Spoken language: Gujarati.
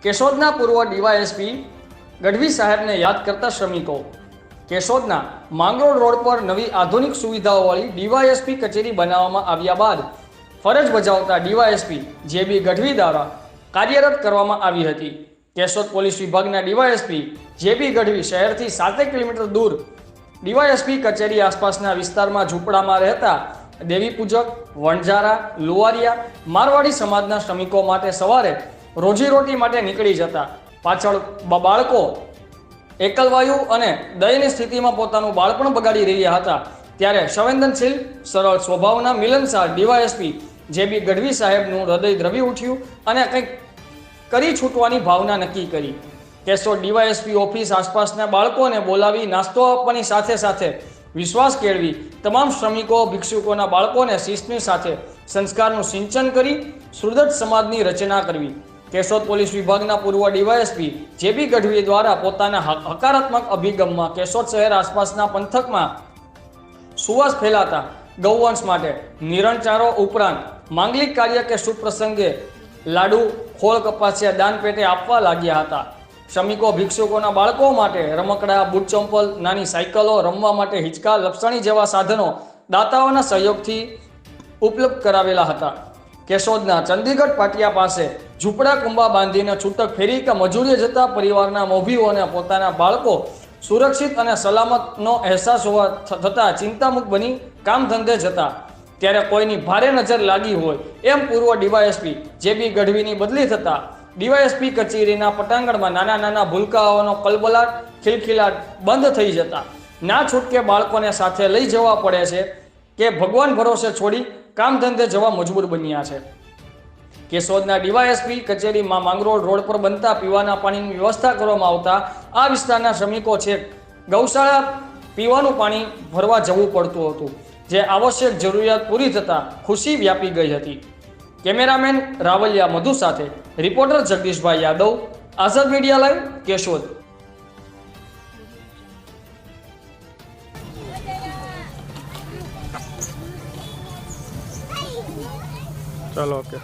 કેશોદના પૂર્વ ડીવાયએસપી ગઢવી સાહેબને યાદ કરતા શ્રમિકો। કેશોદના માંગરોળ રોડ પર નવી આધુનિક સુવિધાઓવાળી ડીવાયએસપી કચેરી બનાવવામાં આવ્યા બાદ ફરજ બજાવતા ડીવાયએસપી જે.બી. ગઢવી દ્વારા કાર્યરત કરવામાં આવી હતી। કેશોદ પોલીસ વિભાગના ડીવાયએસપી જે.બી. ગઢવી શહેરથી 7 કિલોમીટર દૂર ડીવાયએસપી કચેરી આસપાસના વિસ્તારમાં ઝૂંપડામાં રહેતા દેવી પૂજક, વણઝારા, લુવારિયા, મારવાડી સમાજના શ્રમિકો માટે સવારે રોજીરોટી માટે નીકળી જતા પાછળ બાળકો એકલવાયુ અને દયનીય સ્થિતિમાં પોતાનું બાળપણ બગાડી રહ્યા હતા, ત્યારે સંવેદનશીલ સરળ સ્વભાવના મિલનસાર ડીવાયએસપી જે.બી. ગઢવી સાહેબનું હૃદય દ્રવી ઉઠ્યું અને કંઈક કરી છૂટવાની ભાવના નક્કી કરી। કેશોદ ડીવાયએસપી ઓફિસ આસપાસના બાળકોને બોલાવી નાસ્તો આપવાની સાથે સાથે વિશ્વાસ કેળવી તમામ શ્રમિકો ભિક્ષુકોના બાળકોને શિસ્તની સાથે સંસ્કારનું સિંચન કરી સુદૃઢ સમાજની રચના કરવી। કેશોદ પોલીસ વિભાગના પૂર્વ ડીવાયએસપી જે.બી. ગઢવી દ્વારા પોતાના હકારાત્મક અભિગમમાં કેશોદ શહેર આસપાસના પંથકમાં સુવાસ ફેલાતા ગૌવંશ માટે નિરણચારો ઉપરાંત માંગલિક કાર્ય કે શુભ પ્રસંગે લાડુ, ખોળ, કપાસિયા દાન પેટે આપવા લાગ્યા હતા। શ્રમિકો ભિક્ષુકોના બાળકો માટે રમકડા, બૂટ ચંપલ, નાની સાયકલો, રમવા માટે હિંચકા, લપસણી જેવા સાધનો દાતાઓના સહયોગથી ઉપલબ્ધ કરાવેલા હતા। કેશોદના ચંદીગઢ પાટિયા પાસે ઝૂંપડા કુંભા બાંધીને છૂટક ફેરી કે મજૂરીએ જતા પરિવારના મોભીઓને પોતાના બાળકો સુરક્ષિત અને સલામતનો અહેસાસ હોવા થતાં ચિંતામુક્ત બની કામ ધંધે જતા, ત્યારે કોઈની ભારે નજર લાગી હોય એમ પૂર્વ ડીવાયએસપી જે.બી. ગઢવીની બદલી થતાં ડીવાયએસપી કચેરીના પટાંગણમાં નાના નાના ભૂલકાઓનો કલબલાટ, ખિલખિલાટ બંધ થઈ જતા ના છૂટકે બાળકોને સાથે લઈ જવા પડે છે કે ભગવાન ભરોસે છોડી કામ ધંધે જવા મજબૂર બન્યા છે। કેશોદના ડીવાયએસપી કચેરીમાં માંગરોળ રોડ પર બનતા પીવાના પાણીની વ્યવસ્થા કરવામાં આવતા આ વિસ્તારના શ્રમિકો છેક ગૌશાળા પીવાનું પાણી ભરવા જવું પડતું હતું, જે આવશ્યક જરૂરિયાત પૂરી થતાં ખુશી વ્યાપી ગઈ હતી। કેમેરામેન રાવલિયા મધુ સાથે રિપોર્ટર જગદીશભાઈ યાદવ, આઝાદ મીડિયા લાઈવ, કેશોદ। चलो ओके।